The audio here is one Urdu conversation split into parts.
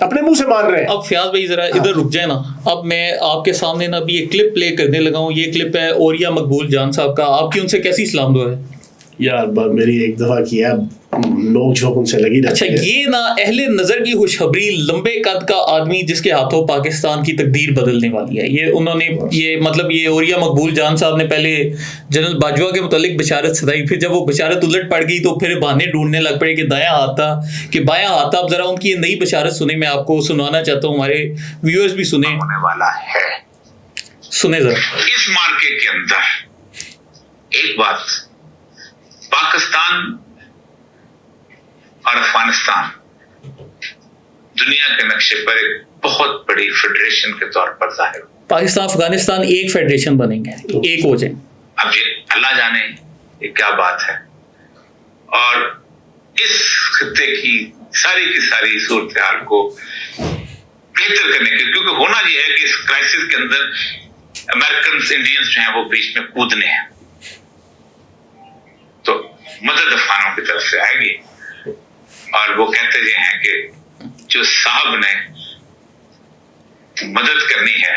اپنے منہ سے مان رہے ہیں. اب فیاض بھائی ذرا ادھر رک جائے نا. اب میں آپ کے سامنے نا ابھی ایک کلپ پلے کرنے لگا ہوں. یہ کلپ ہے اوریا مقبول جان صاحب کا. آپ کی ان سے کیسی سلام دعا ہے؟ یار میری ایک دفعہ کیا لوگ جو ان سے لگی اچھا یہ نا اہل نظر کی خوشخبری لمبے قد کا آدمی جس کے ہاتھوں پاکستان کی تقدیر بدلنے والی ہے. یہ انہوں نے یہ مطلب یہ اوریا مقبول جان صاحب نے پہلے جنرل باجوہ کے متعلق بشارت سنائی, پھر جب وہ بشارت الٹ پڑ گئی تو پھر بہانے ڈھونڈنے لگ پڑے کہ دایاں ہاتھ تھا کہ بایاں ہاتھ تھا. اب ذرا ان کی یہ نئی بشارت سنیں, میں آپ کو سنانا چاہتا ہوں, ہمارے ویورز بھی سنیں. ہونے والا ہے سنیں ذرا. اس مارکے کے اندر ایک بات, پاکستان اور افغانستان دنیا کے نقشے پر ایک بہت بڑی فیڈریشن کے طور پر ظاہر ہو. پاکستان افغانستان ایک فیڈریشن بنیں گے, ایک ہو جائیں. اب یہ اللہ جانے یہ کیا بات ہے, اور اس خطے کی ساری صورتحال کو بہتر کرنے کے, کیونکہ ہونا یہ ہے کہ اس کرائسس کے اندر امریکنز انڈینز جو ہیں وہ بیچ میں کودنے ہیں, تو مدد افغانوں کی طرف سے آئے گی. اور وہ کہتے یہ ہیں کہ جو صاحب نے مدد کرنی ہے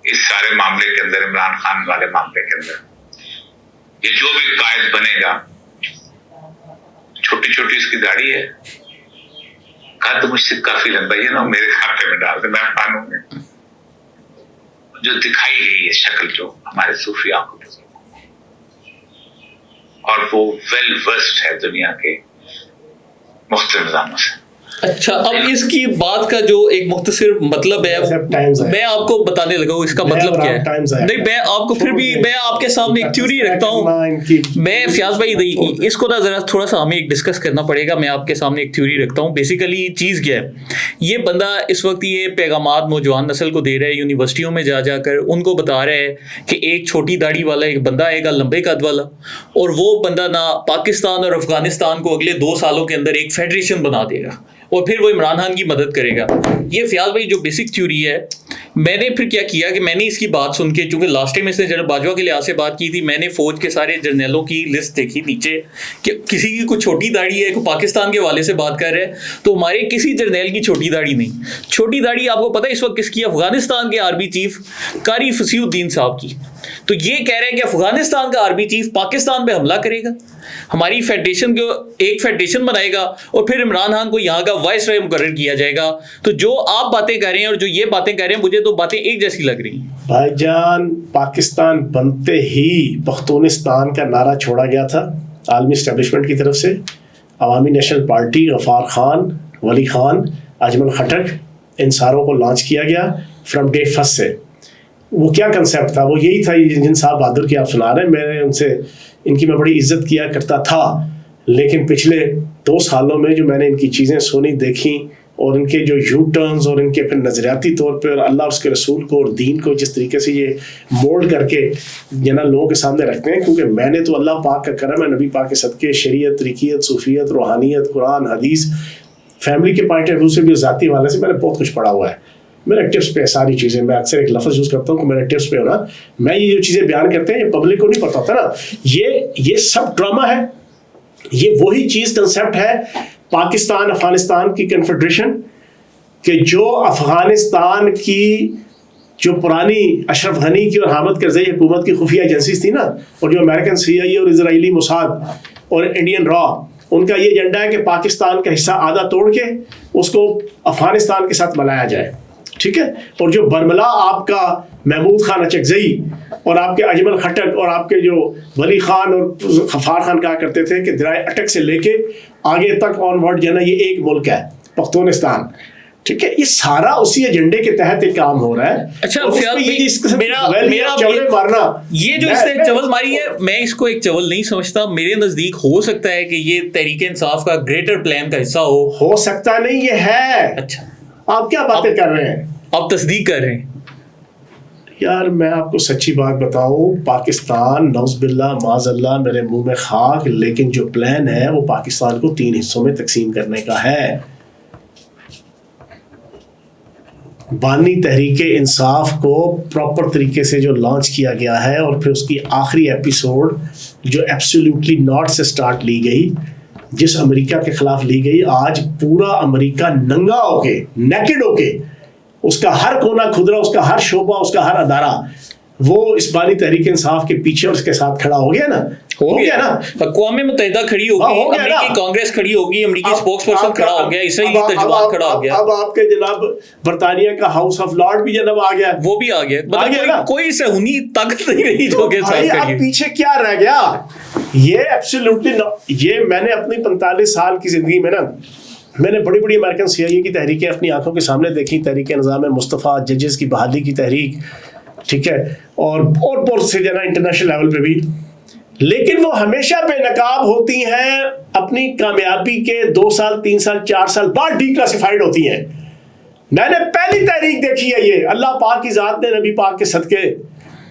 اس سارے معاملے کے اندر, عمران خان والے معاملے کے اندر, یہ جو بھی قائد بنے گا, چھوٹی چھوٹی اس کی داڑھی ہے, کہا تو مجھ سے کافی لمبا ہے نا, میرے کھاتے میں ڈال دے, میں خانوں میں جو دکھائی گئی ہے شکل جو ہمارے صوفی آنکھوں کے, اور وہ ویل ورسڈ ہے دنیا کے مختلف نظاموں سے. اچھا اب اس کی بات کا جو ایک مختصر مطلب ہے میں آپ کو بتانے لگا ہوں اس کا مطلب کیا ہے. نہیں میں آپ کو پھر بھی میں آپ کے سامنے ایک تھیوری رکھتا ہوں. میں فیاض بھائی اس کو نا ذرا تھوڑا سا ہمیں ایک ڈسکس کرنا پڑے گا. میں آپ کے سامنے ایک تھیوری رکھتا ہوں. بیسیکلی چیز کیا ہے, یہ بندہ اس وقت یہ پیغامات نوجوان نسل کو دے رہا ہے, یونیورسٹیوں میں جا جا کر ان کو بتا رہا ہے کہ ایک چھوٹی داڑھی والا ایک بندہ آئے گا لمبے قد والا, اور وہ بندہ نا پاکستان اور افغانستان کو اگلے 2 سالوں کے اندر ایک فیڈریشن بنا دے گا, اور پھر وہ عمران خان کی مدد کرے گا. یہ فیاض بھائی جو بیسک تھیوری ہے, میں نے پھر کیا کیا کہ میں نے اس کی بات سن کے, چونکہ لاسٹ ٹائم اس نے جنرل باجوہ کے لحاظ سے بات کی تھی, میں نے فوج کے سارے جرنیلوں کی لسٹ دیکھی نیچے کہ کسی کی کوئی چھوٹی داڑھی ہے, کوئی پاکستان کے والے سے بات کر رہے ہیں, تو ہمارے کسی جرنیل کی چھوٹی داڑھی نہیں. چھوٹی داڑھی آپ کو پتہ ہے اس وقت کس کی؟ افغانستان کے آرمی چیف قاری فصیح الدین صاحب کی. تو یہ کہہ رہے ہیں کہ افغانستان کا آرمی چیف پاکستان پہ حملہ کرے گا, ہماری فیڈریشن کو ایک فیڈریشن بنائے گا, اور پھر عمران خان کو یہاں کا وائس رائے مقرر کیا جائے گا. تو جو آپ باتیں کر رہے ہیں اور جو یہ باتیں کر رہے ہیں, مجھے تو باتیں ایک جیسی لگ رہی ہیں. بھائی جان, پاکستان بنتے ہی پختونستان کا نعرہ چھوڑا گیا تھا عالمی اسٹیبلشمنٹ کی طرف سے. عوامی نیشنل پارٹی, غفار خان, ولی خان, اجمل خٹک, ان ساروں کو لانچ کیا گیا فرام ڈے فرسٹ سے. وہ کیا کنسیپٹ تھا؟ وہ یہی تھا جن صاحب بہادر کی آپ سنا رہے ہیں. میں ان سے ان کی میں بڑی عزت کیا کرتا تھا, لیکن پچھلے 2 سالوں میں جو میں نے ان کی چیزیں سنی دیکھیں, اور ان کے جو یو ٹرنز اور ان کے پھر نظریاتی طور پر اللہ اور اس کے رسول کو اور دین کو جس طریقے سے یہ مولڈ کر کے لوگوں کے سامنے رکھتے ہیں, کیونکہ میں نے تو اللہ پاک کا کرم ہے, نبی پاک کے صدقے, شریعت, طریقیت, صوفیت, روحانیت, قرآن, حدیث, فیملی کے پوائنٹ آف ویو سے بھی, ذاتی والے سے میں نے بہت کچھ پڑھا ہوا ہے. میرے ٹپس پہ ساری چیزیں, میں اکثر ایک لفظ یوز کرتا ہوں کہ میرے ٹپس پہ ہونا. میں یہ جو چیزیں بیان کرتے ہیں یہ پبلک کو نہیں پتا ہوتا نا, یہ سب ڈرامہ ہے. یہ وہی چیز کنسیپٹ ہے پاکستان افغانستان کی کنفیڈریشن, کہ جو افغانستان کی جو پرانی اشرف غنی کی اور حامد کرزئی حکومت کی خفیہ ایجنسیز تھی نا, اور جو امریکن CIA اور اسرائیلی موساد اور انڈین را, ان کا یہ ایجنڈا ہے کہ پاکستان کا حصہ آدھا توڑ کے اس کو افغانستان کے ساتھ ملایا جائے, ٹھیک ہے. اور جو برملا آپ کا محمود خان اچکزئی اور آپ کے اجمل خٹک اور آپ کے جو ولی خان اور غفار خان کہا کرتے تھے کہ درائے اٹک سے لے کے آگے تک آن ورڈ جو ہے نا یہ ایک ملک ہے پختونستان, ٹھیک ہے. یہ سارا اسی ایجنڈے کے تحت ایک کام ہو رہا ہے. اچھا یہ جو اس نے چول ماری ہے, میں اس کو ایک چول نہیں سمجھتا. میرے نزدیک ہو سکتا ہے کہ یہ تحریک انصاف کا گریٹر پلان کا حصہ ہو سکتا نہیں, یہ ہے. اچھا آپ کیا باتیں کر رہے ہیں, آپ تصدیق کر رہے ہیں. یار میں آپ کو سچی بات بتاؤں, پاکستان نعوذ باللہ معاذ اللہ میرے منہ میں خاک, لیکن جو پلان ہے وہ پاکستان کو 3 حصوں میں تقسیم کرنے کا ہے. بانی تحریک انصاف کو پراپر طریقے سے جو لانچ کیا گیا ہے, اور پھر اس کی آخری ایپیسوڈ جو ایبسلیوٹلی ناٹ سے سٹارٹ لی گئی, جس امریکہ کے خلاف لی گئی، آج پورا امریکہ ننگا ہو کے، نیکڈ ہو کے، اس کا ہر کونا کھدرا، اس کا ہر شعبہ، اس کا ہر ادارہ وہ اس بانی تحریک انصاف کے پیچھے اور اس کے ساتھ کھڑا ہو گیا نا، ہو گیا نا. اقوام متحدہ کھڑی ہوگی، امریکی کانگریس کھڑی ہوگی، امریکی اسپوکس پرسن کھڑا ہو گیا، اسرائیلی ترجمان کھڑا ہو گیا. اب آپ کے جناب برطانیہ کا ہاؤس آف لارڈ بھی جناب آ گیا، وہ بھی آ گیا. مطلب کوئی صہیونی طاقت نہیں رہی جو کہ ساتھ کھڑی ہے. پیچھے کیا رہ گیا؟ یہ ایبسولوٹلی، یہ میں نے اپنی 45 سال کی زندگی میں نا، میں نے بڑی بڑی امریکن CIA کی تحریکیں اپنی آنکھوں کے سامنے دیکھی. تحریک نظام مصطفیٰ، ججز کی بحالی کی تحریک، ٹھیک ہے، اور بہت سے جو ہے نا انٹرنیشنل لیول پہ بھی، لیکن وہ ہمیشہ بے نقاب ہوتی ہیں. اپنی کامیابی کے 2 سال 3 سال 4 سال بعد ڈی کلاسیفائڈ ہوتی ہیں. میں نے پہلی تحریک دیکھی ہے، یہ اللہ پاک کی ذات نے نبی پاک کے صدقے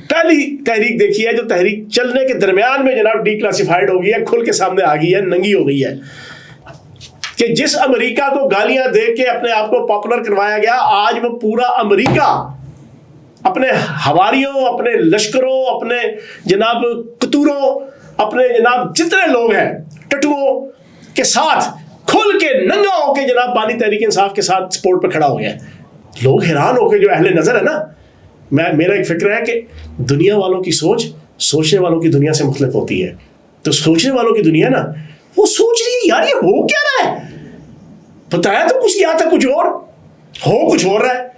پہلی تحریک دیکھی ہے جو تحریک چلنے کے درمیان میں جناب ڈی کلاسیفائڈ ہو گئی ہے، کھل کے سامنے آ گئی ہے، ننگی ہو گئی ہے. کہ جس امریکہ کو گالیاں دے کے اپنے آپ کو پاپولر کروایا گیا، آج وہ پورا امریکہ اپنے ہواریوں، اپنے لشکروں، اپنے جناب کتوروں، اپنے جناب جتنے لوگ ہیں ٹٹوؤں کے ساتھ کھل کے ننگا ہو کے جناب بانی تحریک انصاف کے ساتھ سپورٹ پہ کھڑا ہو گیا. لوگ حیران ہو کے، جو اہل نظر ہے نا، میرا ایک فکر ہے کہ دنیا والوں کی سوچ سوچنے والوں کی دنیا سے مختلف ہوتی ہے. تو سوچنے والوں کی دنیا نا، وہ سوچ رہی ہے یار یہ ہو کیا رہا ہے، بتایا تو کچھ کیا تھا، کچھ اور ہو، کچھ ہو رہا ہے.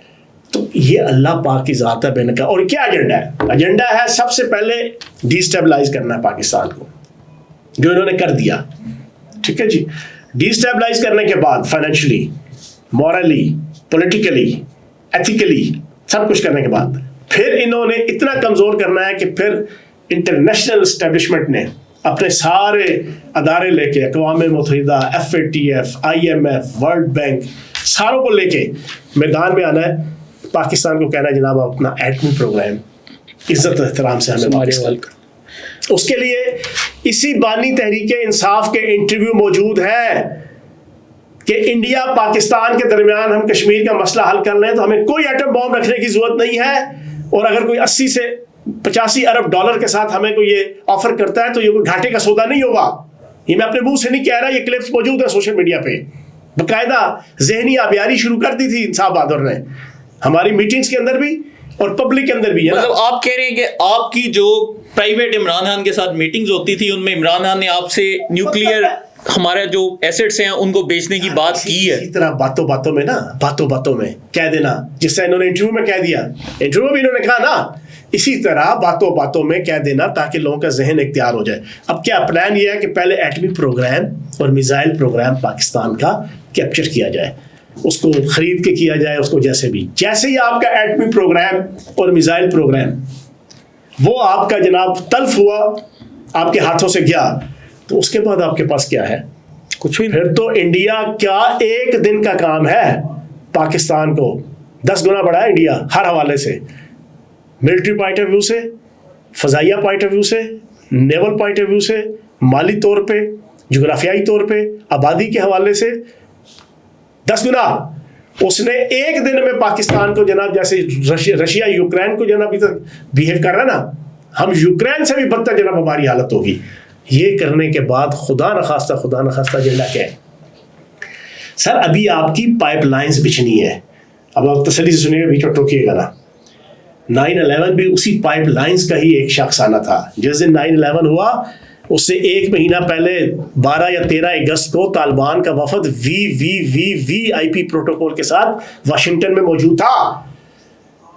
تو یہ اللہ پاک کی ذات ہے بے نقاب. اور کیا ایجنڈا ہے؟ ایجنڈا ہے سب سے پہلے ڈی اسٹیبلائز کرنا ہے پاکستان کو، جو انہوں نے کر دیا. ٹھیک ہے جی، ڈی اسٹیبلائز کرنے کے بعد فائنینشلی، مورلی، پولیٹیکلی، ایتھیکلی سب کچھ کرنے کے بعد پھر انہوں نے اتنا کمزور کرنا ہے کہ پھر انٹرنیشنل اسٹیبلشمنٹ نے اپنے سارے ادارے لے کے، اقوام متحدہ، FATF، IMF، ورلڈ بینک، ساروں کو لے کے میدان میں آنا ہے. پاکستان کو کہنا ہے جناب اپنا ایٹمی پروگرام عزت احترام سے ہمیں پاکستان کا. اس کے لیے اسی بانی تحریک انصاف کے انٹرویو موجود ہے کہ انڈیا پاکستان کے درمیان ہم کشمیر کا مسئلہ حل کر لیں تو ہمیں کوئی ایٹم بم رکھنے کی ضرورت نہیں ہے. اور اگر کوئی 80 سے 85 ارب ڈالر کے ساتھ ہمیں کوئی یہ آفر کرتا ہے تو یہ کوئی گھاٹے کا سودا نہیں ہوگا. یہ میں اپنے منہ سے نہیں کہہ رہا، یہ کلپس موجود ہیں سوشل میڈیا پہ. باقاعدہ ذہنی آبیاری شروع کر دی تھی صاحب بہادر نے ہماری میٹنگز کے اندر بھی اور پبلک کے اندر بھی. مطلب آپ کہہ رہے ہیں کہ آپ کی جو پرائیویٹ عمران خان کے ساتھ میٹنگز ہوتی تھی، ان میں عمران خان نے آپ سے نیوکلیئر ہمارے جو ایسٹس ہیں ان کو بیچنے کی بات کی ہے. اسی طرح باتوں میں نا، باتوں میں کہہ دینا، جس طرح انہوں نے انٹرویو میں کہہ دیا، انٹرویو میں بھی انہوں نے کہا نا، اسی طرح باتوں میں کہہ دینا تاکہ لوگوں کا ذہن اختیار ہو جائے. اب کیا پلان یہ ہے کہ پہلے ایٹمی پروگرام اور میزائل پروگرام پاکستان کا کیپچر کیا جائے، اس کو خرید کے کیا جائے، اس کو جیسے ہی آپ کا ایٹمی پروگرام اور میزائل پروگرام وہ آپ کا جناب تلف ہوا، آپ کے ہاتھوں سے گیا، تو اس کے بعد آپ کے پاس کیا ہے؟ کچھ بھی. پھر تو انڈیا کا ایک دن کا کام ہے پاکستان کو 10 گنا بڑھا ہے انڈیا ہر حوالے سے، ملٹری پوائنٹ آف ویو سے، فضائیہ پوائنٹ آف ویو سے، نیول پوائنٹ آف ویو سے، مالی طور پہ، جغرافیائی طور پہ، آبادی کے حوالے سے 10 گنا. اس نے ایک دن میں پاکستان کو جناب، جیسے رشیا یوکرین کو جناب بیہیو کر رہا ہے نا، ہم یوکرین سے بھی بدتر جناب ہماری حالت ہوگی. یہ کرنے کے بعد خدا نخواستہ ایجنڈا کیا ہے سر؟ ابھی آپ کی پائپ لائنز بچھنی ہے. اب آپ تسلی سے سنیے گا، بیچ میں ٹوکیے گا نا. 9/11 بھی اسی پائپ لائنز کا ہی ایک شخص آنا تھا. جس دن 9/11 ہوا اس سے ایک مہینہ پہلے 12 یا 13 اگست کو طالبان کا وفد VIP پروٹوکول کے ساتھ واشنگٹن میں موجود تھا.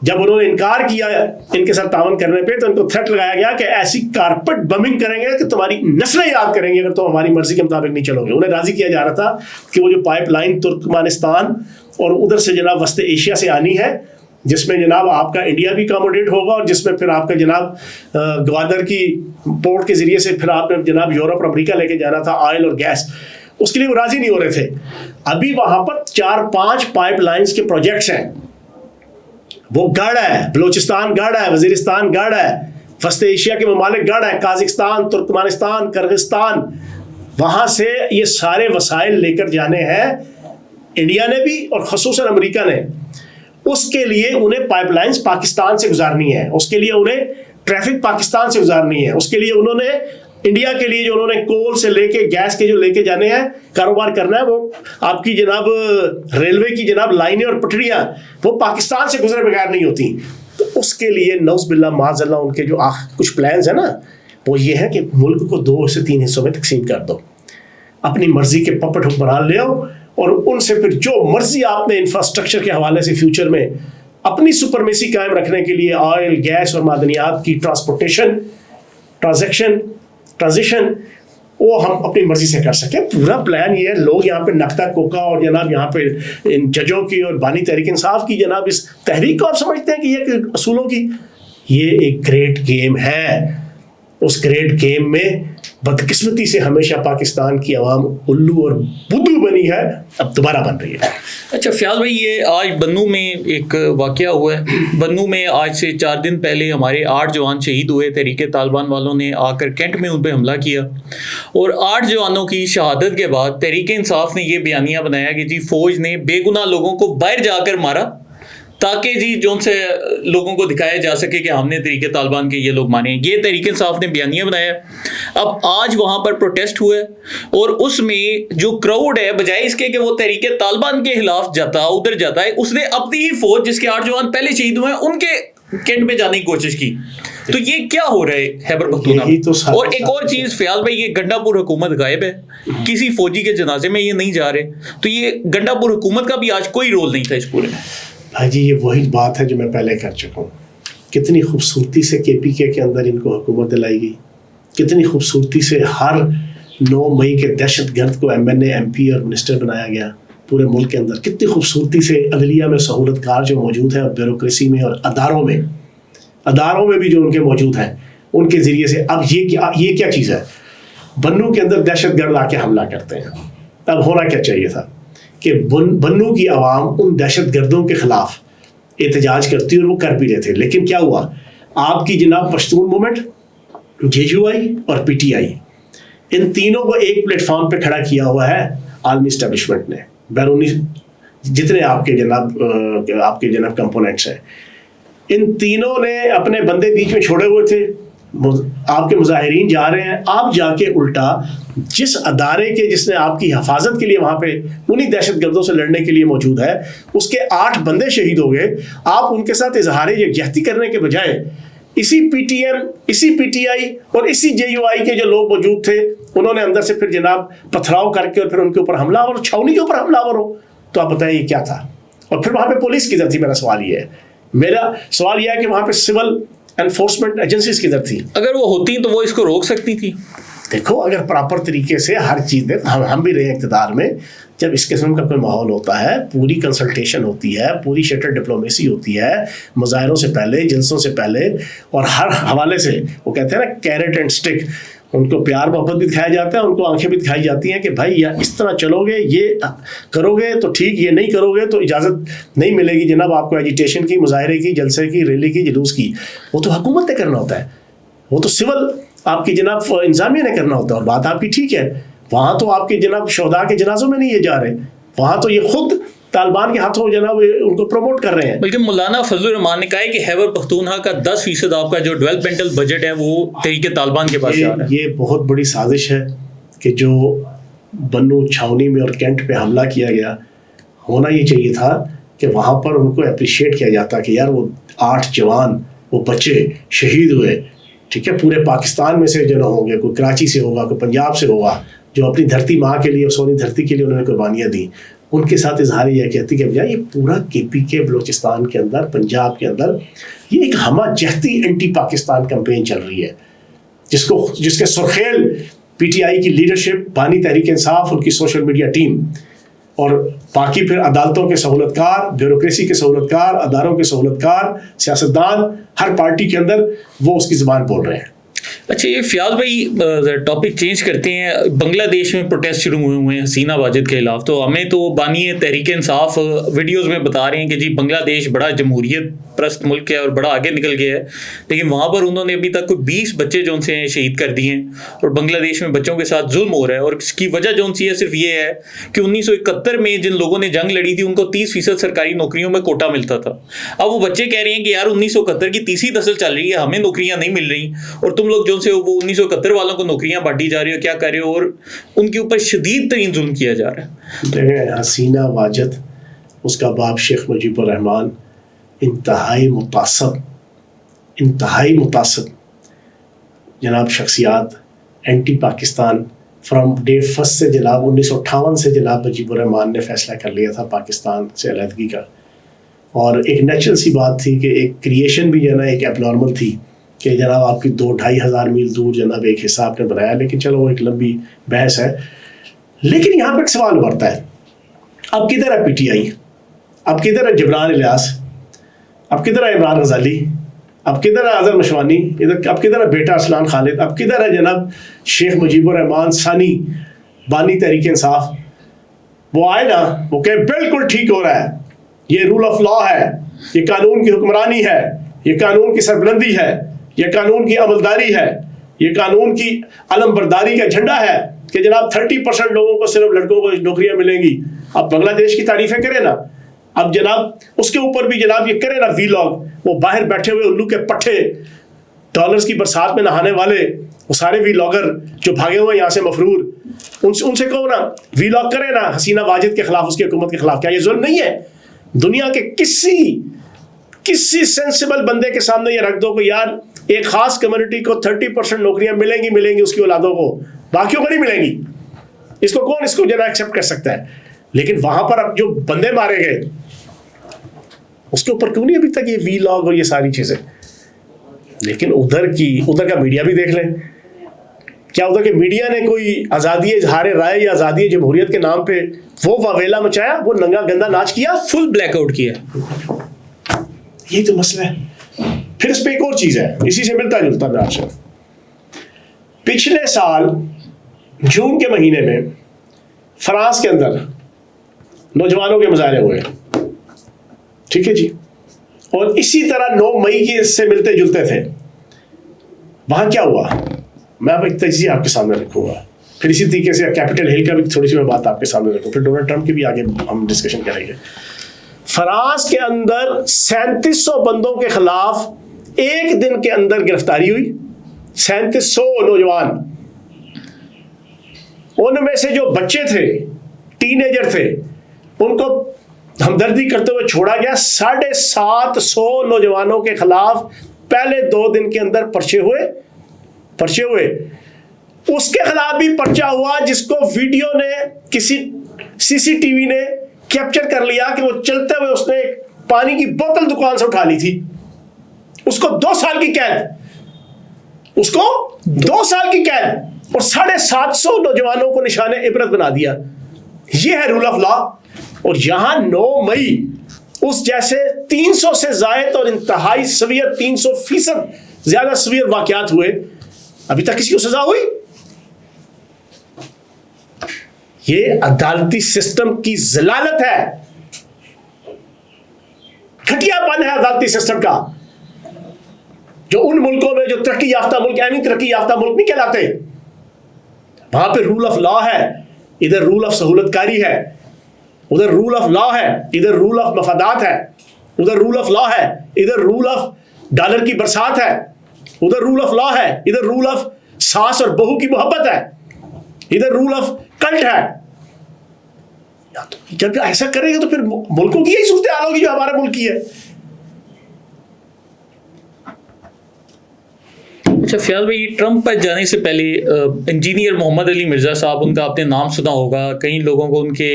جب انہوں نے انکار کیا ان کے ساتھ تعاون کرنے پہ، تو ان کو تھریٹ لگایا گیا کہ ایسی کارپٹ بمنگ کریں گے کہ تمہاری نسلیں یاد کریں گے اگر تم ہماری مرضی کے مطابق نہیں چلو گے. انہیں راضی کیا جا رہا تھا کہ وہ جو پائپ لائن ترکمانستان اور ادھر سے جناب وسط ایشیا سے آنی ہے، جس میں جناب آپ کا انڈیا بھی اکاموڈیٹ ہوگا، اور جس میں پھر آپ کا جناب گوادر کی پورٹ کے ذریعے سے پھر آپ نے جناب یورپ اور امریکہ لے کے جانا تھا آئل اور گیس. اس کے لیے وہ راضی نہیں ہو رہے تھے. ابھی وہاں پر 4-5 پائپ لائنز کے پروجیکٹس ہیں. وہ گاڑا ہے، بلوچستان گاڑا ہے، وزیرستان گاڑا ہے، وسط ایشیا کے ممالک گاڑا ہے، قازقستان، ترکمانستان، کرغستان. وہاں سے یہ سارے وسائل لے کر جانے ہیں انڈیا نے بھی اور خصوصاً امریکہ نے. اس کے لیے انہیں پائپ لائنز پاکستان سے گزارنی ہے، اس کے لیے انہیں ٹریفک پاکستان سے گزارنی ہے، اس کے لیے انہوں نے انڈیا کے لیے جو انہوں نے کول سے لے کے گیس کے جو لے کے جانے ہیں کاروبار کرنا ہے، وہ آپ کی جناب ریلوے کی جناب لائنیں اور پٹریاں وہ پاکستان سے گزرے بغیر نہیں ہوتی. تو اس کے لیے نعوذ باللہ معاذ اللہ ان کے جو کچھ پلانز ہیں نا وہ یہ ہے کہ ملک کو 2 سے 3 حصوں میں تقسیم کر دو، اپنی مرضی کے پپٹ حکمران لے آؤ اور ان سے پھر جو مرضی آپ نے انفراسٹرکچر کے حوالے سے فیوچر میں اپنی سپرمیسی قائم رکھنے کے لیے آئل گیس اور معدنیات کی ٹرانسپورٹیشن ٹرانزیشن وہ ہم اپنی مرضی سے کر سکیں. پورا پلان یہ ہے. لوگ یہاں پہ نقطہ کوکا اور جناب یہاں پہ ان ججوں کی اور بانی تحریک انصاف کی جناب اس تحریک کو آپ سمجھتے ہیں کہ یہ اصولوں کی، یہ ایک گریٹ گیم ہے. اس گریٹ گیم میں بدقسمتی سے ہمیشہ پاکستان کی عوام الو اور بدو بنی ہے، اب دوبارہ بن رہی ہے. اچھا فیاض بھائی، یہ آج بنو میں ایک واقعہ ہوا ہے. بنو میں آج سے 4 دن پہلے ہمارے 8 جوان شہید ہوئے. تحریک طالبان والوں نے آ کر کینٹ میں ان پہ حملہ کیا اور 8 جوانوں کی شہادت کے بعد تحریک انصاف نے یہ بیانیہ بنایا کہ جی فوج نے بے گناہ لوگوں کو باہر جا کر مارا تاکہ جی جو ان سے لوگوں کو دکھایا جا سکے کہ ہم نے تحریک طالبان کے یہ لوگ مانے. یہ تحریک انصاف نے بیانیہ بنایا. اب آج وہاں پر پروٹیسٹ ہوا ہے اور اس میں جو کراؤڈ ہے بجائے اس کے کہ وہ تحریک طالبان کے خلاف جاتا ادھر جاتا ہے، اس نے اپنی ہی فوج جس کے 8 جوان پہلے شہید ہوئے ہیں ان کے کینٹ میں جانے کی کوشش کی. تو یہ کیا ہو رہا ہے خیبر پختونخوا؟ اور ایک اور چیز فیاض بھائی، یہ گنڈا پور حکومت غائب ہے، کسی فوجی کے جنازے میں یہ نہیں جا رہے. تو یہ گنڈا پور حکومت کا بھی آج کوئی رول نہیں تھا اس پورے میں. بھائی جی یہ وہی بات ہے جو میں پہلے کر چکا ہوں. کتنی خوبصورتی سے KPK کے اندر ان کو حکومت دلائی گئی، کتنی خوبصورتی سے ہر 9 مئی کے دہشت گرد کو MNA MP اور منسٹر بنایا گیا پورے ملک کے اندر. کتنی خوبصورتی سے عدلیہ میں سہولت کار جو موجود ہیں، بیوروکریسی میں اور اداروں میں بھی جو ان کے موجود ہیں ان کے ذریعے سے. اب یہ کیا چیز ہے؟ بنو کے اندر دہشت گرد آ کے حملہ کرتے ہیں. اب ہونا کیا چاہیے تھا کہ بنو کی عوام ان دہشت گردوں کے خلاف احتجاج کرتی اور وہ کر بھی رہے تھے. لیکن کیا ہوا؟ آپ کی جناب پشتون موومنٹ، JUI اور PTI، ان تینوں کو ایک پلیٹ فارم پہ کھڑا کیا ہوا ہے عالمی اسٹیبلشمنٹ نے. بیرونی جتنے آپ کے جناب کمپوننٹس ہیں، ان تینوں نے اپنے بندے بیچ میں چھوڑے ہوئے تھے. آپ کے مظاہرین جا رہے ہیں، آپ جا کے الٹا جس ادارے کے جس نے آپ کی حفاظت کے لیے وہاں پہ انہی دہشت گردوں سے لڑنے کے لیے موجود ہے، اس کے 8 بندے شہید ہو گئے. آپ ان کے ساتھ اظہار یکجہتی کرنے کے بجائے اسی PTM، اسی PTI اور اسی JUI کے جو لوگ موجود تھے انہوں نے اندر سے پھر جناب پتھراؤ کر کے اور پھر ان کے اوپر حملہ اور چھاؤنی کے اوپر حملہ ہو. تو آپ بتائیں یہ کیا تھا؟ اور پھر وہاں پہ پولیس کدھر تھی؟ میرا سوال یہ ہے کہ وہاں پہ سول انفورسمنٹ ایجنسیز کدھر تھی؟ اگر وہ ہوتی تو وہ اس کو روک سکتی تھی. دیکھو اگر پراپر طریقے سے ہر چیز ہم بھی رہے اقتدار میں، جب اس قسم کا کوئی ماحول ہوتا ہے، پوری کنسلٹیشن ہوتی ہے، پوری شٹر ڈپلومیسی ہوتی ہے، مظاہروں سے پہلے، جلسوں سے پہلے، اور ہر حوالے سے وہ کہتے ہیں نا کیرٹ اینڈ اسٹک، ان کو پیار محبت بھی دکھایا جاتا ہے، ان کو آنکھیں بھی دکھائی جاتی ہیں کہ بھائی یا اس طرح چلو گے، یہ کرو گے تو ٹھیک، یہ نہیں کرو گے تو اجازت نہیں ملے گی جناب آپ کو ایجیٹیشن کی، مظاہرے کی، جلسے کی، ریلی کی، جلوس کی. وہ تو حکومت نے کرنا ہوتا ہے، وہ تو سول آپ کی جناب انتظامیہ نے کرنا ہوتا ہے. اور بات آپ کی ٹھیک ہے، وہاں تو آپ کے جناب شہداء کے جنازوں میں نہیں یہ جا رہے، وہاں تو یہ خود طالبان کے ہاتھوں جناب ان کو پروموٹ کر رہے ہیں. بلکہ مولانا فضل الرحمان نے کہا ہے کہ خیبر پختونخوا کا 10% آپ کا جو ڈیولپمنٹل بجٹ ہے وہ تحریک طالبان کے پاس جا رہا ہے. یہ بہت بڑی سازش ہے کہ جو بنو، چھاؤنی میں اور کینٹ پہ حملہ کیا گیا، ہونا یہ چاہیے تھا کہ وہاں پر ان کو اپریشیٹ کیا جاتا کہ یار وہ 8 جوان، وہ بچے شہید ہوئے، ٹھیک ہے، پورے پاکستان میں سے جو نہ ہوں گے، کوئی کراچی سے ہوگا، کوئی پنجاب سے ہوگا، جو اپنی دھرتی ماں کے لیے، سونی دھرتی کے لیے انہوں نے قربانیاں دی، ان کے ساتھ اظہار یہ کہتی کہ بجائے یہ پورا KPK بلوچستان کے اندر، پنجاب کے اندر یہ ایک ہمہ جہتی اینٹی پاکستان کمپین چل رہی ہے، جس کے سرخیل PTI کی لیڈرشپ، بانی تحریک انصاف، ان کی سوشل میڈیا ٹیم، اور باقی پھر عدالتوں کے سہولت کار، بیوروکریسی کے سہولت کار، اداروں کے سہولت کار، سیاستدان ہر پارٹی کے اندر وہ اس کی زبان بول رہے ہیں. اچھا یہ فیاض بھائی ٹاپک چینج کرتے ہیں. بنگلہ دیش میں پروٹیسٹ شروع ہوئے ہیں حسینہ واجد کے خلاف. تو ہمیں تو بانی تحریک انصاف ویڈیوز میں بتا رہے ہیں کہ جی بنگلہ دیش بڑا جمہوریت پرست ملک ہے اور بڑا آگے نکل گیا ہے، لیکن وہاں پر انہوں نے ابھی تک کوئی 20 بچے جو ان سے شہید کر دیے ہیں اور بنگلہ دیش میں بچوں کے ساتھ ظلم ہو رہا ہے. اور اس کی وجہ جو سی ہے صرف یہ ہے کہ 1971 میں جن لوگوں نے جنگ لڑی تھی ان کو 30% سرکاری نوکریوں میں کوٹا ملتا تھا. اب وہ بچے کہہ رہے ہیں کہ یار 1971 کی 30ری نسل چل رہی ہے، ہمیں نوکریاں نہیں مل رہی اور تم لوگ جو سالوں سے وہ 1971 والوں کو نوکریاں بانٹی جا رہی ہو, کیا کر رہے ہو, اور ان کے اوپر شدید ترین ظلم کیا جا رہا ہے. دیکھیں حسینہ واجد, اس کا باپ شیخ مجیب الرحمان, انتہائی متعصب جناب شخصیات, anti Pakistan from day first سے جناب 1958 سے جناب مجیب الرحمان نے فیصلہ کر لیا تھا پاکستان سے علیحدگی کا. اور ایک نیچرل سی بات تھی کہ ایک کریشن بھی جو ہے نا ایک ایب نارمل تھی کہ جناب آپ کی 2-2.5 ہزار میل دور جناب ایک حصہ آپ نے بنایا, لیکن چلو وہ ایک لمبی بحث ہے. لیکن یہاں پہ ایک سوال ابھرتا ہے, اب کدھر ہے پی ٹی آئی, اب کدھر ہے جبران الیاس, اب کدھر ہے عمران غزالی, اب کدھر ہے اظہر مشوانی, اب کدھر ہے بیٹا ارسلان خالد, اب کدھر ہے جناب شیخ مجیب الرحمان ثانی بانی تحریک انصاف. وہ آئے نا, وہ کہ بالکل ٹھیک ہو رہا ہے, یہ رول آف لا ہے, یہ قانون کی حکمرانی ہے, یہ قانون کی سربلندی ہے, یہ قانون کی عملداری ہے, یہ قانون کی علم برداری کا جھنڈا ہے کہ جناب 30% لوگوں کو صرف لڑکوں کو نوکریاں ملیں گی. اب بنگلہ دیش کی تعریفیں کریں نا, اب جناب اس کے اوپر بھی جناب یہ کرے نا وی لاگ, وہ باہر بیٹھے ہوئے الو کے پٹھے ڈالرز کی برسات میں نہانے والے وہ سارے وی لاگر جو بھاگے ہوئے یہاں سے مفرور, ان سے کہو نا وی لاگ کرے نا حسینہ واجد کے خلاف, اس کی حکومت کے خلاف. کیا یہ ظلم نہیں ہے؟ دنیا کے کسی سینسیبل بندے کے سامنے یہ رکھ دو کہ یار ایک خاص کمیونٹی کو 30% نوکریاں ملیں گی اس کی اولادوں کو, باقیوں کو نہیں ملیں گی. اس کو کون اس کو جناب ایکسیپٹ کر سکتا ہے؟ لیکن وہاں پر اب جو بندے مارے گئے اس کے اوپر کیوں نہیں ابھی تک یہ وی لاگ اور یہ ساری چیزیں. لیکن ادھر کا میڈیا بھی دیکھ لیں, کیا ادھر کے میڈیا نے کوئی آزادی اظہار رائے یا آزادی جمہوریت کے نام پہ وہ واویلا مچایا, وہ ننگا گندا ناچ کیا, فل بلیک آؤٹ کیا؟ یہی تو مسئلہ ہے. پھر اس پہ ایک اور چیز ہے, اسی سے ملتا جلتا میں آپ سے. پچھلے سال جون کے مہینے میں فرانس کے اندر نوجوانوں کے مظاہرے ہوئے, ٹھیک ہے جی, اور اسی طرح 9 مئی کے سے ملتے جلتے تھے. وہاں کیا ہوا میں اب ایک تجزیہ آپ کے سامنے رکھوں گا, پھر اسی طریقے سے کیپٹل ہل کا بھی تھوڑی سی میں بات آپ کے سامنے رکھوں, پھر ڈونلڈ ٹرمپ کی بھی آگے ہم ڈسکشن کریں گے. فرانس کے اندر 3700 بندوں کے خلاف ایک دن کے اندر گرفتاری ہوئی, 3700 نوجوان. ان میں سے جو بچے تھے, ٹین ایجر تھے, ان کو ہمدردی کرتے ہوئے چھوڑا گیا. 750 نوجوانوں کے خلاف پہلے 2 دن کے اندر پرچے ہوئے. اس کے خلاف بھی پرچہ ہوا جس کو ویڈیو نے کسی CCTV نے کیپچر کر لیا کہ وہ چلتے ہوئے اس نے ایک پانی کی بوتل دکان سے اٹھا لی تھی. اس کو 2 سال کی قید, اس کو 2 سال کی قید, اور 750 نوجوانوں کو نشان عبرت بنا دیا. یہ ہے رول آف لا. اور یہاں 9 مئی اس جیسے 300 سے زائد اور انتہائی سویر 300% زیادہ سویر واقعات ہوئے, ابھی تک کسی کو سزا ہوئی؟ یہ عدالتی سسٹم کی ضلالت ہے, گھٹیا پن ہے عدالتی سسٹم کا, جو ان ملکوں میں جو ترقی یافتہ ملک, یعنی ترقی یافتہ ملک نہیں کہلاتے, وہاں پہ رول آف لا ہے, ادھر رول آف سہولت کاری ہے, ادھر رول آف لا ہے, ادھر رول آف مفادات ہے, ادھر رول آف لا ہے, ادھر رول آف ڈالر کی برسات ہے, ادھر رول آف لا ہے, ادھر رول آف ساس اور بہو کی محبت ہے, ادھر رول آف کلٹ ہے. جب ایسا کرے گا تو پھر ملکوں کی یہی صورتحال ہوگی جو ہمارے ملک کی ہے. اچھا فیاض بھائی, ٹرمپ پر جانے سے پہلے انجینئر محمد علی مرزا صاحب, ان کا آپ نے نام سنا ہوگا. کئی لوگوں کو ان کے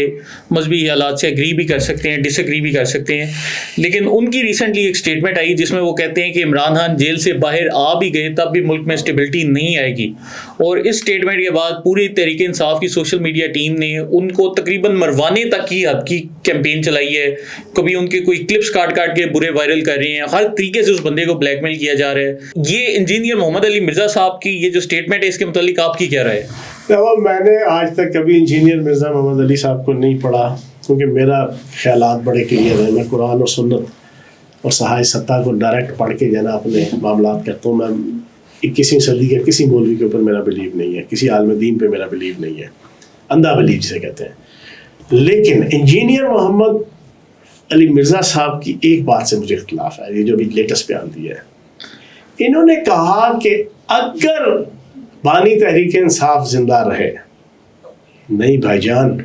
مذہبی حالات سے اگری بھی کر سکتے ہیں, ڈس اگری بھی کر سکتے ہیں, لیکن ان کی ریسنٹلی ایک اسٹیٹمنٹ آئی جس میں وہ کہتے ہیں کہ عمران خان جیل سے باہر آ بھی گئے تب بھی ملک میں اسٹیبلٹی نہیں آئے گی. اور اس اسٹیٹمنٹ کے بعد پوری تحریک انصاف کی سوشل میڈیا ٹیم نے ان کو تقریباً مروانے تک کی حد کی کیمپین چلائی ہے. کبھی ان کے کوئی کلپس کاٹ کے برے وائرل کر رہے ہیں, ہر طریقے سے اس بندے کو بلیک میل کیا جا رہا ہے. یہ انجینئر محمد علی مرزا صاحب کی یہ جو اسٹیٹمنٹ ہے, اس کے متعلق آپ کی کیا رائے ہے؟ میں نے آج تک کبھی انجینئر مرزا محمد علی صاحب کو نہیں پڑھا, کیونکہ میرا خیالات بڑے کلیئر ہیں. میں قرآن اور سنت اور صحائف ستہ کو ڈائریکٹ پڑھ کے جانا اپنے معاملات کرتا ہوں. میں 21ویں صدی کے کسی مولوی کے اوپر میرا بلیو نہیں ہے, کسی عالم دین پہ میرا بلیو نہیں ہے, اندھا بلیو جسے کہتے ہیں. لیکن انجینئر محمد علی مرزا صاحب کی ایک بات سے مجھے اختلاف ہے, یہ جو بھی لیٹسٹ بیان دیا ہے. انہوں نے کہا کہ اگر بانی تحریک انصاف زندہ رہے، نہیں بھائی جان،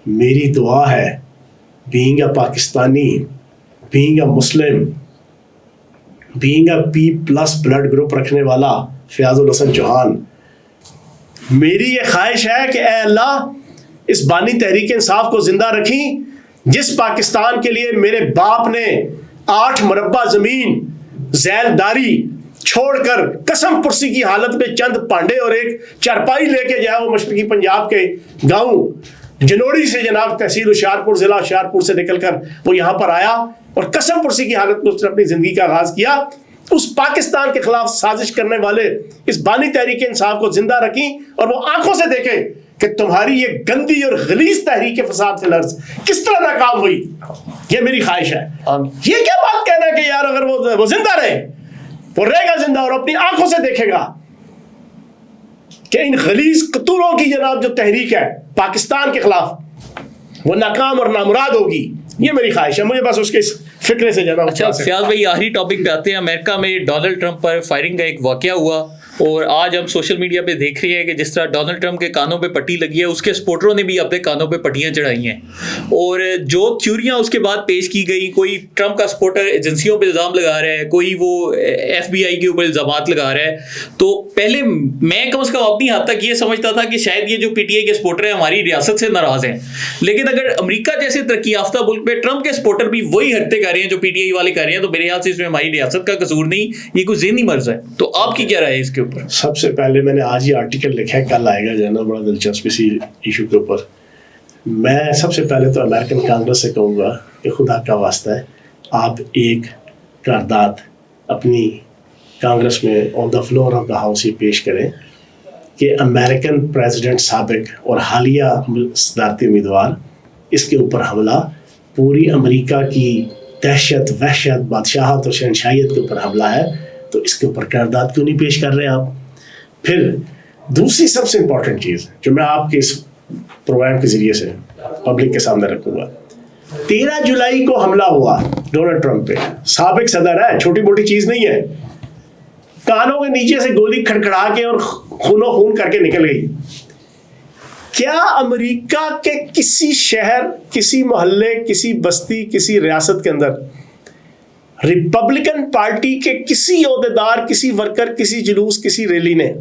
میری دعا ہے، being a Pakistani, being a Muslim, being a P+ blood group رکھنے والا فیاض الحسن چوہان، میری یہ خواہش ہے کہ اے اللہ اس بانی تحریک انصاف کو زندہ رکھیں، جس پاکستان کے لیے میرے باپ نے 8 مربع زمین ذیل داری چھوڑ کر قسم پرسی کی حالت میں چند پانڈے اور ایک چارپائی لے کے جو ہے وہ مشرقی پنجاب کے گاؤں جنوڑی سے جناب تحصیل ہوشیارپور، ضلع ہوشیارپور سے نکل کر وہ یہاں پر آیا اور قسم پرسی کی حالت میں اس نے اپنی زندگی کا آغاز کیا، اس پاکستان کے خلاف سازش کرنے والے اس بانی تحریک انصاف کو زندہ رکھیں اور وہ آنکھوں سے دیکھیں کہ تمہاری یہ گندی اور غلیظ تحریک فساد فی الارض کس طرح ناکام ہوئی. یہ میری خواہش ہے. یہ کیا بات کہنا ہے کہ یار اگر وہ زندہ رہے، وہ رہے گا زندہ اور اپنی آنکھوں سے دیکھے گا کہ ان غلیظ قطوروں کی جناب جو تحریک ہے پاکستان کے خلاف وہ ناکام اور نامراد ہوگی. یہ میری خواہش ہے. مجھے بس اس کے فکرے سے جناب. اچھا فیاض بھائی، آخری ٹاپک پہ آتے ہیں. امریکہ میں ڈونلڈ ٹرمپ پر فائرنگ کا ایک واقعہ ہوا اور آج ہم سوشل میڈیا پہ دیکھ رہے ہیں کہ جس طرح ڈونلڈ ٹرمپ کے کانوں پہ پٹی لگی ہے، اس کے سپورٹروں نے بھی اپنے کانوں پہ پٹیاں چڑھائی ہیں اور جو تھیوریاں اس کے بعد پیش کی گئی، کوئی ٹرمپ کا سپورٹر ایجنسیوں پہ الزام لگا رہا ہے، کوئی وہ FBI کے اوپر الزامات لگا رہا ہے. تو پہلے میں کم از کم اپنی حد تک یہ سمجھتا تھا کہ شاید یہ جو PTI کے سپورٹر ہیں ہماری ریاست سے ناراض ہیں، لیکن اگر امریکہ جیسے ترقی یافتہ ملک میں ٹرمپ کے سپورٹر بھی وہی حرکتیں کر رہے ہیں جو PTI والے کر رہے ہیں، تو میرے خیال سے اس میں ہماری ریاست کا قصور نہیں، یہ کوئی ذہنی مرض ہے. تو آپ کی کیا رائے ہے اس کے اوپر؟ سب سے پہلے میں نے آج ہی آرٹیکل لکھا ہے، کل آئے گا جو ہے نا، بڑا دلچسپ اسی ایشو کے اوپر. میں سب سے پہلے تو امریکن کانگریس سے کہوں گا کہ خدا کا واسطہ ہے آپ ایک قرارداد اپنی کانگریس میں on the floor of the house ہی پیش کریں کہ امریکن پریزیڈنٹ سابق اور حالیہ صدارتی امیدوار اس کے اوپر حملہ پوری امریکہ کی دہشت، وحشت، بادشاہت اور شہنشاہیت کے اوپر حملہ ہے، تو اس کے اوپر قرارداد کیوں نہیں پیش کر رہے آپ؟ پھر دوسری سب سے امپورٹنٹ چیز جو میں آپ کے اس پروگرام کے ذریعے سے پبلک کے سامنے رکھوں گا، 13 جولائی کو حملہ ہوا ڈونلڈ ٹرمپ پہ، سابق صدر ہے، چھوٹی موٹی چیز نہیں ہے، کانوں کے نیچے سے گولی کھڑکھڑا کے اور خون و خون کر کے نکل گئی. کیا امریکہ کے کسی شہر، کسی محلے، کسی بستی، کسی ریاست کے اندر ریپبلکن پارٹی کے کسی عہدیدار، کسی ورکر، کسی جلوس، کسی ریلی نے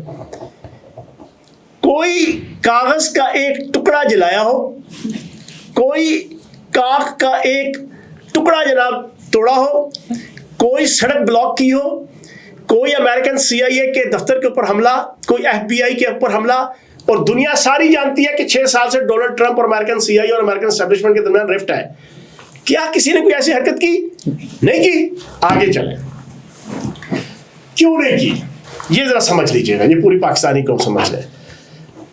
کوئی کاغذ کا ایک ٹکڑا جلایا ہو، کوئی کاغ کا ایک ٹکڑا جناب توڑا ہو، کوئی سڑک بلاک کی ہو، کوئی امریکن CIA کے دفتر کے اوپر حملہ، کوئی FBI کے اوپر حملہ، اور دنیا ساری جانتی ہے کہ 6 سال سے ڈونلڈ ٹرمپ اور امریکن CIA اور امریکن اسٹیبلشمنٹ کے درمیان رفٹ ہے. کیا کسی نے کوئی ایسی حرکت کی؟ نہیں کی. آگے چلیں، کیوں نہیں کی یہ ذرا سمجھ لیجئے گا، یہ پوری پاکستانی قوم سمجھ لے.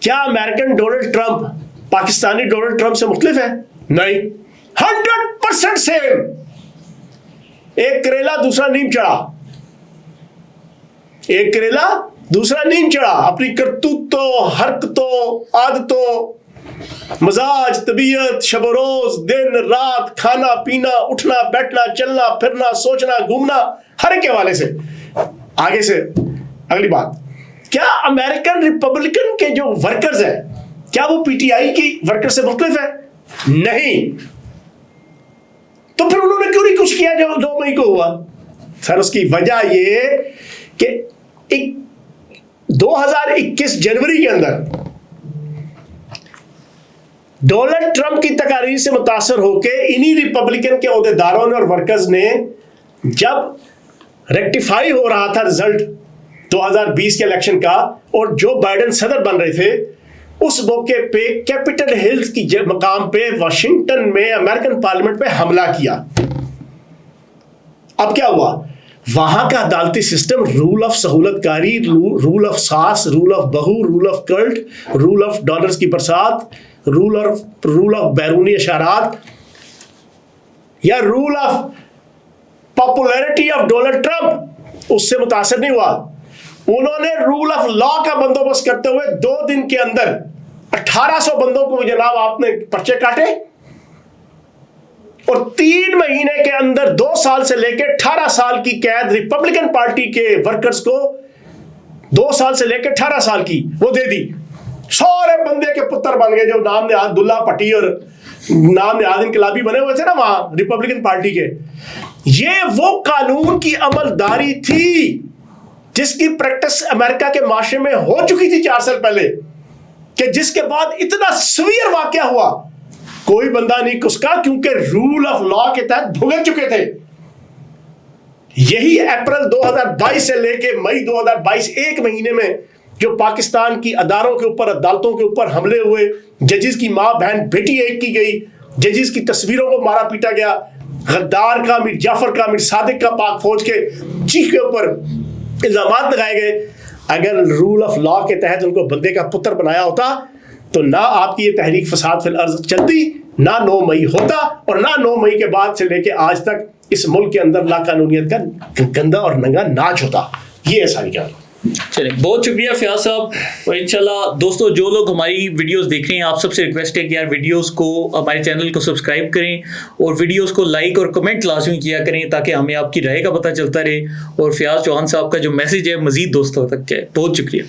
کیا American Donald Trump Pakistani Donald Trump سے مختلف ہے؟ نہیں، 100% سیم. ایک کریلا دوسرا نیم چڑھا، ایک کریلا دوسرا نیم چڑھا. اپنی کرتوتوں، حرکتوں، عادتوں، مزاج، طبیعت، شب و روز، دن رات، کھانا پینا، اٹھنا بیٹھنا، چلنا پھرنا، سوچنا گھومنا، ہر ایک کے حوالے سے. آگے سے اگلی بات، کیا امریکن ریپبلکن کے جو ورکرز ہیں کیا وہ PTI کی ورکر سے مختلف ہے؟ نہیں. تو پھر انہوں نے کیوں نہیں کچھ کیا جو 2 مئی کو ہوا؟ سر اس کی وجہ یہ کہ 2021 جنوری کے اندر ڈونلڈ ٹرمپ کی تقاریر سے متاثر ہو کے انہی ریپبلکن کے عہدیداروں نے اور ورکرز نے، جب ریکٹیفائی ہو رہا تھا رزلٹ 2020 کے الیکشن کا اور جو بائیڈن صدر بن رہے تھے، اس موقع پہ کیپٹل ہل کی مقام پہ واشنگٹن میں امریکن پارلیمنٹ پہ حملہ کیا. اب کیا ہوا؟ وہاں کا عدالتی سسٹم رول آف سہولت کاری، رول آف ساس، رول آف بہو، role of cult, role of dollars کی برسات، رول آف بیرونی اشارات، یا role of popularity of Donald Trump اس سے متاثر نہیں ہوا. انہوں نے رول آف لا کا بندوبست کرتے ہوئے 2 دن کے اندر 1800 بندوں کو جناب آپ نے پرچے کاٹے. اور 3 مہینے کے اندر 2 سال سے لے کے 18 سال کی قید ریپبلکن پارٹی کے ورکرز کو 2 سال سے لے کے 18 سال کی وہ دے دی. سارے بندے کے پتر بن گئے جو نام نہاد عبداللہ پٹی اور نام نہاد انقلابی بنے ہوئے تھے نا وہاں ریپبلکن پارٹی کے. یہ وہ قانون کی عملداری تھی جس کی پریکٹس امریکہ کے معاشرے میں ہو چکی تھی 4 سال پہلے, کہ جس کے بعد اتنا سویر واقعہ ہوا کوئی بندہ نہیں کسکا کیونکہ رول آف لا کے تحت بھگت چکے تھے. یہی اپریل 2022 سے لے کے مئی 2022 1 مہینے میں جو پاکستان کی اداروں کے اوپر عدالتوں کے اوپر حملے ہوئے, ججز کی ماں بہن بیٹی ایک کی گئی, ججز کی تصویروں کو مارا پیٹا گیا, غدار کا میر جعفر کا میر صادق کا پاک فوج کے چیف کے اوپر الزامات لگائے گئے. اگر رول آف لا کے تحت ان کو بندے کا پتر بنایا ہوتا تو نہ آپ کی یہ تحریک فساد فی الارض چلتی, نہ 9 مئی ہوتا, اور نہ 9 مئی کے بعد سے لے کے آج تک اس ملک کے اندر لا قانونیت کا گندا اور ننگا ناچ ہوتا. یہ ہے ساری کہانی. چلیں, بہت شکریہ فیاض صاحب. اور انشاءاللہ دوستوں جو لوگ ہماری ویڈیوز دیکھ رہے ہیں آپ سب سے ریکویسٹ ہے کہ یار ویڈیوز کو ہمارے چینل کو سبسکرائب کریں اور ویڈیوز کو لائک اور کمنٹ لازمی کیا کریں تاکہ ہمیں آپ کی رائے کا پتہ چلتا رہے اور فیاض چوہان صاحب کا جو میسیج ہے مزید دوستوں تک جائے. بہت شکریہ.